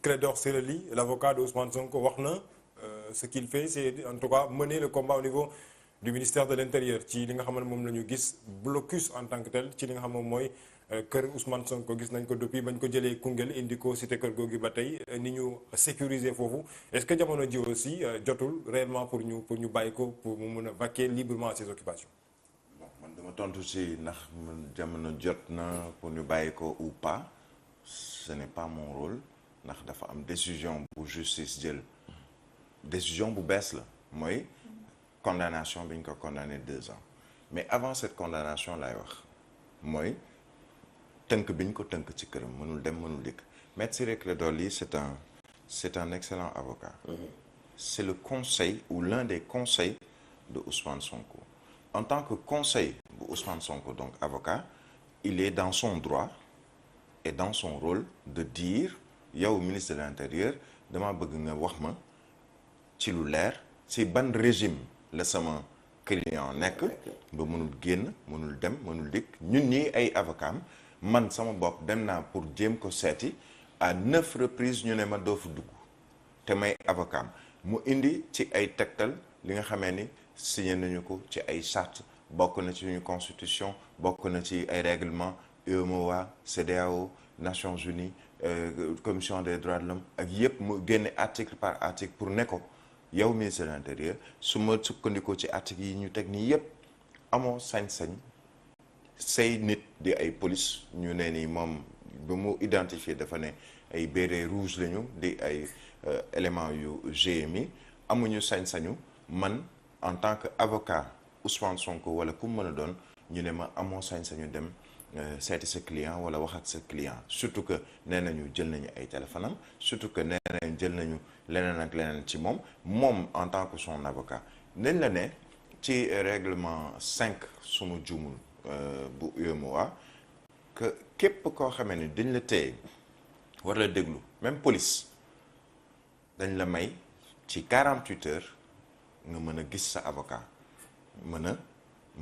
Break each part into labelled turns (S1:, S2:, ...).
S1: Clédor Ciré Ly, l'avocat de Ousmane Sonko, wax na ce qu'il fait c'est en tout cas mener le combat au niveau du ministère de l'Intérieur ci li nga xam ne moom la ñu gis blocus en tant que tel ci li nga xam ne mooy kër Ousmane Sonko gis nañ ko depuis bañ ko jëlee Koungheul indi ko cité kër googu ba tey ni ñu sécuriser foofu est-ce que jamono ji aussi jotul réellement pour ñu bàyyi ko pour mu mën a vaquer librement à ses occupations.
S2: bon man dama tontu si ndax jamono jot na pour ñu bàyyi ko ou pas ce n'est pas mon rôle ndax dafa am décision bu justice jël décision bu bees la mooy condamnation bi ñu ko condamné 2 ans mais avant cette condamnation laay wax mooy tënk bi ñu ko tënk ci këram mënul dem mënul dikk Maître Ciré Clédor Ly c'est un excellent avocat. C'est le conseil ou l'un des conseils de Ousmane Sonko. En tant que conseil de Ousmane Sonko, donc avocat, il est dans son droit et dans son rôle de dire yow ministre de l'Intérieur dama bëgg nga wax ma ci lu leer ci ban régime la sama client nekk ba mënul génn mënul dem mënul dikk ñun ñii ay avocat man sama bopp dem naa pour jéem ko seeti à 9 reprises ñu ne ma doo fa dugg te may avocat mu indi ci ay tegtal li nga xamee ni signé nañu ko ci ay charte bokk na ci suñu constitution bokk na ci ay règlement UEMOA CEDEAO Nations Unies commission des droits de l'homme ak yëpp mu génne article par article pour ne ko yow ministre de l'Intérieur su ma sukkandikoo ci article yi ñu teg nii yëpp amoo sañ-sañ say nit di ay police ñu ne ni moom ba mu identifié dafa ne ay béret rouge lañu di ay éléments yu GMI amuñu sañ-sañu man en tant que avocat Ousmane Sonko wala ku mën a doon ñu ne ma amoo sañ-sañu dem seeti sa client wala wax ak sa client surtout que nee nañu jël nañu ay téléphone am surtout que nee nañu jël nañu leneen ak leneen ci moom en tant que son avocat nañ la ne ci règlement 5 suma juumul bu UEMOA que képp koo xamee ni dañ la téye war la déglu même police dañ la may ci 48 heures nga mën a gis sa avocat mu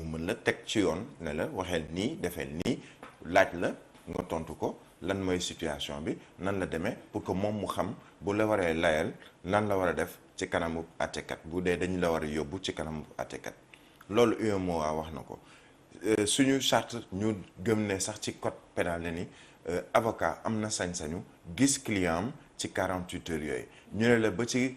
S2: mën la teg ci yoon ne la waxeel nii defeel nii laaj la nga tontu ko lan mooy situation bi nan la demee pour que moom mu xam bu la waree layal lan la war a def ci kanamu àttekat bu dee dañu la war a yóbbu ci kanamu àttekat loolu UEMOA wax na ko suñu charte ñu gëm ne sax ci code pénal la ni avocat am na sañ-sañu gis client am ci 48 heures yooyu ñu ne la ba ci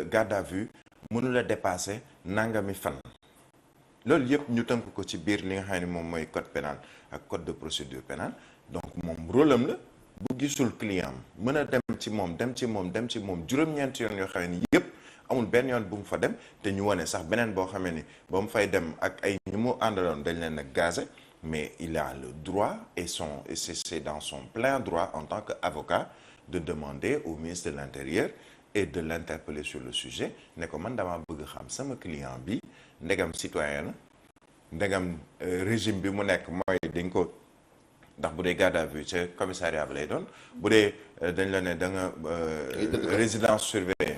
S2: garde à vue mënu la dépasser nangami fan loolu yëpp ñu tënk ko ci biir li nga xam ne moom mooy code pénal ak code de procédure pénale donc moom rôle am la bu gisul client am mën a dem ci moom juróom-ñeenti yoon yoo xam ne yëpp amul benn yoon bu mu fa dem te ñu wane sax beneen boo xamee ni ba mu fay dem ak ay ñu mu àndaloon dañ leen a gazé mais il a le droit et c'est dans son plein droit en tant qu'avocat de demander au ministre de l'Intérieur et de l'interpeller sur le sujet ne ko man dama bëgg xam sama client bi ndegam citoyen la ndegam régime bi mu nekk mooy dañ ko ndax bu dee garde à vue ca commissariat bi lay doon bu dee dañ la ne da nga résidence surveillée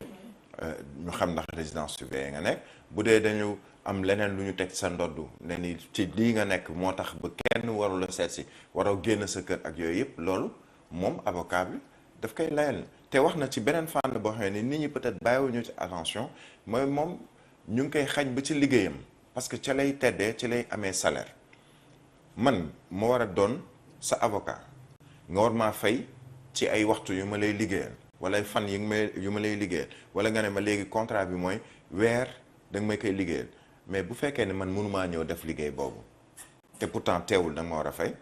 S2: ñu xam ndax résidence surveillée nga nekk bu dee dañu am leneen lu ñu teg sa ndoddu ne ni ci lii nga nekk moo tax ba kenn warul la seet si waroo génn sa kër ak yooyu yëpp loolu moom avocat bi daf koy layal te wax na ci beneen fànn boo xam ne nit ñi peut-être bàyyiwuñu ci attention mooy moom ñu ngi koy xañ ba ci liggéeyam parce que ca lay teddee ci lay amee salaire man ma war a doon sa avocat nga war maa fay ci ay waxtu yu ma lay liggéeyal wala ay fan yu ma lay liggéeyal wala nga ne ma léegi contrat bi mooy weer da nga may koy liggéeyal mais bu fekkee ne man mënumaa ñëw def liggéey boobu te pourtant teewul da nga ma war a fay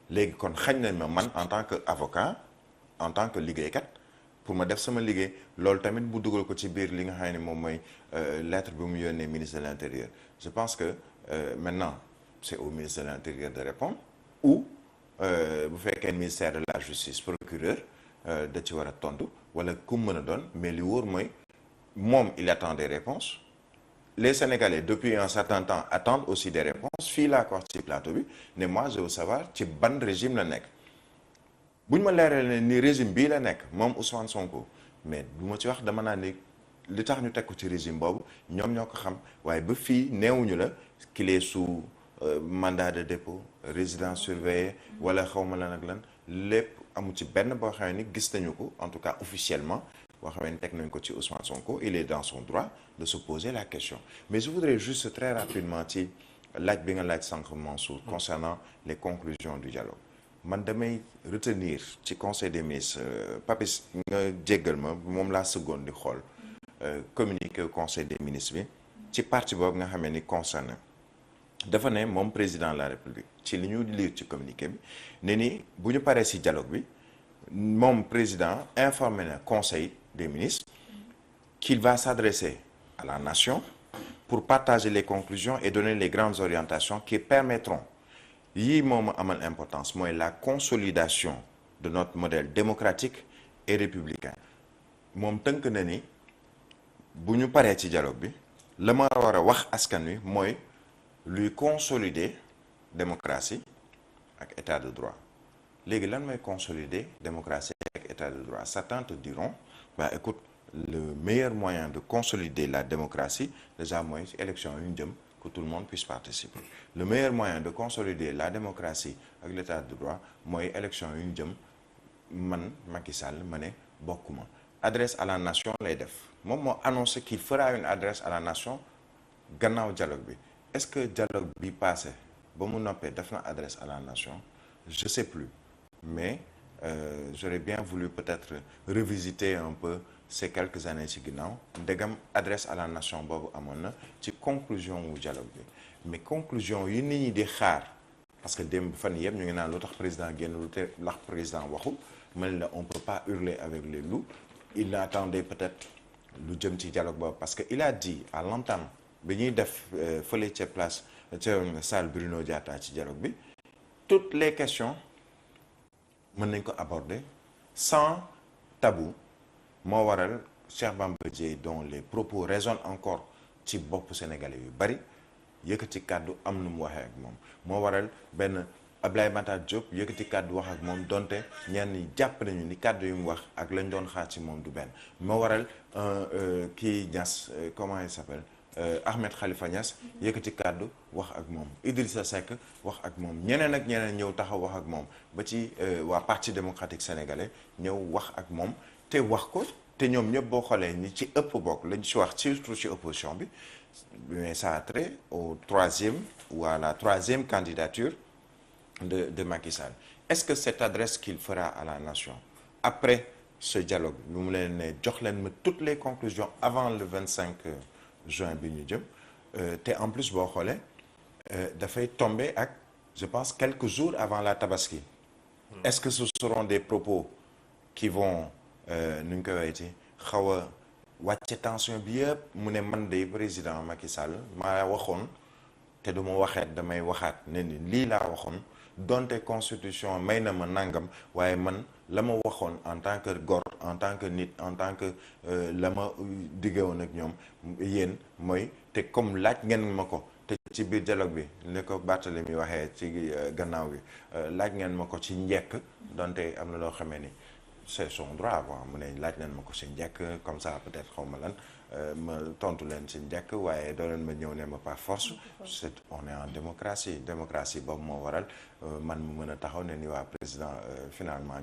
S2: léegi kon xañ nañ ma man en tant que avocat en tant que liggéeykat pour ma def sama liggéey loolu tamit bu dugal ko ci biir li nga xam ne moom mooy lettre bi mu yónnee ministre de l'Intérieur je pense que maintenant c'est au ministre de l'Intérieur de répondre ou bu fekkee ministère de la justice procureur da ci war a tontu wala ku mën a doon mais li wóor mooy moom il attend des réponses les Sénégalais depuis un certain temps attendent aussi des réponses fii laa ko wax ci plateau bi ne moi je veux savoir ci ban régime la nekk bu ñu ma leeral ne ni régime bii la nekk moom Ousmane Sonko mais du ma ci wax dama naa ni li tax ñu teg ko ci régime boobu ñoom ñoo ko xam waaye ba fii neewuñu la qu'il est sous mandat de dépôt résidence surveillée wala xawma lan ak lan lépp amu ci benn boo xam ni gis nañu ko en tout cas officiellement boo xam ne teg nañ ko ci Ousmane Sonko. Il est dans son droit de se poser la question mais je voudrais juste très rapidement ci laaj bi nga laaj sànq Mansour concernant les conclusions du dialogue. Man damay retenir ci conseil des ministres Papis nga jéggal ma moom laa seconde di xool communiqué au conseil des ministres bi ci partie boobu nga xamee ni concerné dafa ne moom président de la république ci li ñu lire ci communiqué bi ne ni bu ñu paree ci dialogue bi moom président informé na conseil des ministres qu'il va s'adresser à la nation pour partager les conclusions et donner les grandes orientations qui permettront yii moom amal importance mooy la consolidation de notre modèle démocratique et républicain. Moom tënk na ni bu ñu paree ci dialogue bi la ma war a wax askan wi mooy luy consolider démocratie ak état de droit. Léegi lan mooy consolider démocratie ak état de droit? Certains te diront bah écoute, le meilleur moyen de consolider la démocratie déjà mooy ci élection yu ñu jëm que tout le monde puisse participer. Le meilleur moyen de consolider la démocratie ak l'état de droit mooy élection yu ñu jëm man Macky Sall ma ne bokkuma. Adresse à la nation lay def moom moo annoncé qu'il fera une adresse à la nation gannaaw dialogue bi. Est-ce que dialogue bi passé ba mu noppee def na adresse à la nation? Je sais plus mais j'aurais bien voulu peut-être revisiter un peu ces quelques années ci ginnaaw ndegam adresse à la nation boobu amoon na ci conclusion wu dialogue bi mais conclusion yi nit ñi di xaar parce que démb fan yëpp ñu ngi naan lu tax président génn lu te ndax président waxul mel na on peut pas hurler avec les loups. Il attendait peut-être lu jëm ci dialogue boobu parce que il a dit à l'entame bi ñuy def fële ca place ca salle Bruno Diatta ci dialogue bi toutes les questions mën nañ ko aborder sans tabou. Moo waral Cheikh Bamba Dièye dont les propos résonnent encore ci bopp sénégalais yu bari yëkkati kàddu am nu mu waxee ak moom. Moo waral benn Ablaye Matar Diop yëkkati kàddu wax ak moom donte ñenn ñi jàpp nañu ni kàddu yu mu wax ak lañ doon xaar ci moom du benn. Moo waral kii Niass comment il s'appelle Ahmed Khalifa Niass yëkkati kàddu wax ak moom. Idrissa Seck wax ak moom ñeneen ak ñeneen ñëw taxaw wax ak moom ba ci waa parti démocratique sénégalais ñëw wax ak moom. Te wax ko te ñoom ñëpp boo xoolee ni ci ëpp bokk lañ ci wax surtout ci opposition bi mais ça a trait au troisième ou à la troisième candidature de Macky Sall. Est-ce que cette adresse qu'il fera à la nation après ce dialogue lu mu leen ne jox leen ma toutes les conclusions avant le 25 juin bi ñu jëm te en plus boo xoolee dafay tomber ak je pense quelques jours avant la Tabaski. Est-ce que ce seront des propos qui vont nu ñu koy waxeeti xaw a wàcce tension bi yëpp mu ne man de président Macky Sall maa waxoon te du ma waxeet damay waxaat ne ni lii laa waxoon donte constitution may na ma nangam waaye man la ma waxoon en tant que góor en tant que nit en tant que la ma diggewoon ak ñoom yéen mooy te comme laaj ngeen ma ko te ci biir dialogue bi ni ko Barthélémy waxee ci gannaaw bi laaj ngeen ma ko ci njekk donte am na loo xamee ni c'est son droit bon mu ne laaj leen ma ko si njëkk comme ça peut-être xaw ma lan ma tontu leen si njëkk waaye doo leen ma ñëw ne ma par force on est en démocratie boobu moo waral man mu mën a taxaw ne ni waa président finalement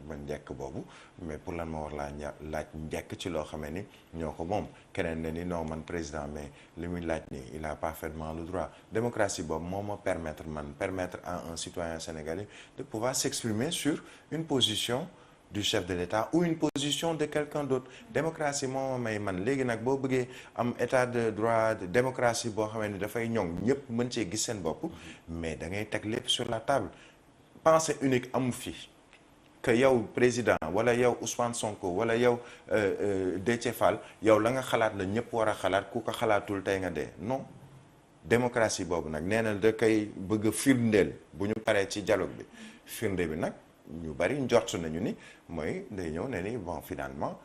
S2: ma njëkk boobu mais pour lan ma war laa laaj njëkk ci loo xamee ni ñoo ko moom keneen ne ni non man président mais li muy laaj ni il a parfaitement le droit. Démocratie boobu moo ma permettre à un citoyen sénégalais de pouvoir s'exprimer sur une position du chef de l'État ou une position de quelqu'un d'autre. Démocratie moo may man léegi nag boo bëggee am état de droit de démocratie boo xamee ni dafay ñoŋ ñëpp mën cee gis seen bopp mais da ngay teg lépp sur la table. Pensée unique amu fi que yow président wala yow Ousmane Sonko wala yow Déthié Fall yow la nga xalaat la ñëpp war a xalaat ku ko xalaatul tey nga dee non. Démocratie boobu nag nee na da koy bëgg a firndeel bu ñu paree ci dialogue bi firnde bi nag. Ñu bari njort nañu ni mooy day ñëw ne ni bon finalement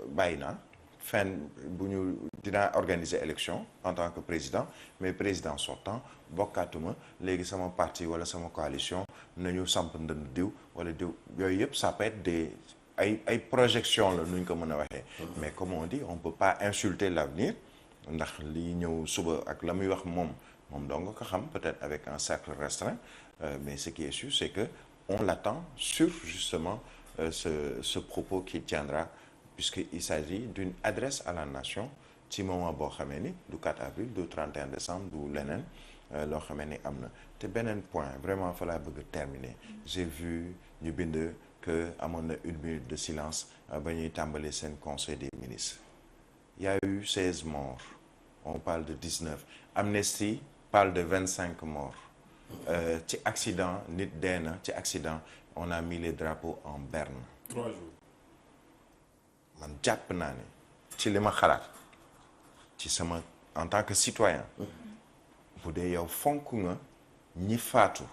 S2: bàyyi naa fin bu ñu dinaa organiser élection en tant que président mais président sortant bokkaatuma léegi sama parti wala sama coalition nañu samp ndënd diw wala diw yooyu yëpp ça peut être des ay projection la nu ñu ko mën a waxee. Mais comme on dit on peut pas insulter l'avenir ndax li ñëw suba ak la muy wax moom dong ko xam peut-être avec un cercle restreint mais ce qui est sûr c'est que on l'attend sur justement ce propos qu'il tiendra, puisqu'il s'agit d'une adresse à la nation ci moment boo xamee ni du 4 avril du 31 décembre du leneen loo xamee ni am na te beneen point vraiment fa laa bëgg a terminer. J'ai vu ñu bind que amoon na 1 minute de silence ba ñuy tàmbali seen conseil des ministres. Il y a eu 16 morts, on parle de 19. Amnesty parle de 25 morts. Ci accident nit dee na ci accident on a mis les drapeaux en berne.
S1: 3 jours.
S2: man jàpp naa ne ci li ma xalaat ci sama en tant que citoyen bu dee yow fonk nga ñi faatu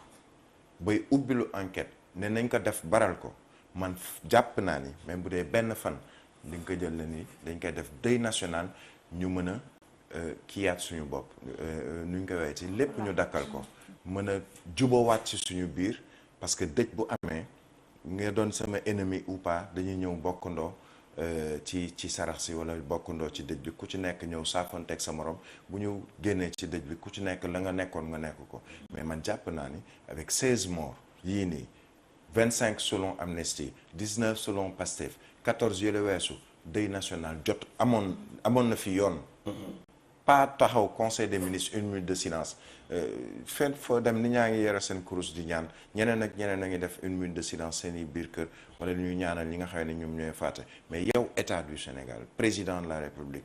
S2: bay ubbilu enquête ne nañ ko def baral ko man jàpp naa ni même bu dee benn fan di nga ko jël la ni dañ koy def deuil national ñu mën a kiyaat suñu bopp nu ñu koy waxee ci lépp ñu dakkal ko mën a jubawaat ci suñu biir parce que dëj bu amee nga doon sama ennemi ou pas dañuy ñëw bokkandoo ci sarax si wala bokkandoo ci dëj bi ku ci nekk ñëw saafoonteeg sa morom bu ñu génnee ci dëj bi ku ci nekk la nga nekkoon nga nekk ko mais man jàpp naa ni avec 16 morts yii nii 25 selon Amnesty 19 selon Pastef 14 yële weesu deuil national jot amoon na fi yoon pas taxaw conseil des ministres 1 minute de silence fenn foo dem ni ñaa ngi yore seen kurus di ñaan ñeneen ak ñeneen a ngi def 1 minute de silence seen i biir kër wala ñuy ñaanal ñi nga xam ne ñoom ñooy fàtte mais yow état du Sénégal président de la République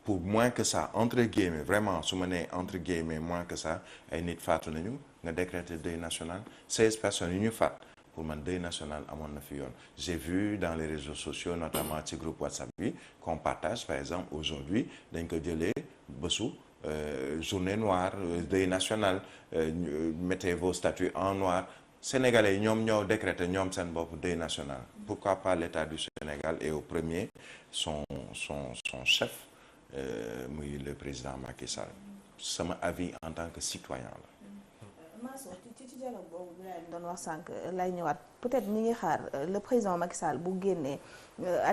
S2: pour moins que ça entre guillemets vraiment su ma nee entre guillemets moins que ça ay nit faatu nañu nga décréter deuil national 16 personnes yu ñu faat pour man deuil national amoon na fi yoon j'ai vu dans les réseaux sociaux notamment ci groupe WhatsApp bi qu'on partage par exemple aujourd'hui dañ ko jëlee bésu journée noire deuil national mettez vos statuts en noir sénégalais yi ñoom ñoo décrété ñoom seen bopp deuil national pourquoi pas l'état du Sénégal et au premier son chef muy le président Macky Sall sama avis en tant que citoyen la
S3: Mansour ci dialogue boobu bi laa doon wax sànq lay ñëwaat peut-être ñi ngi xaar le président Macky Sall bu génnee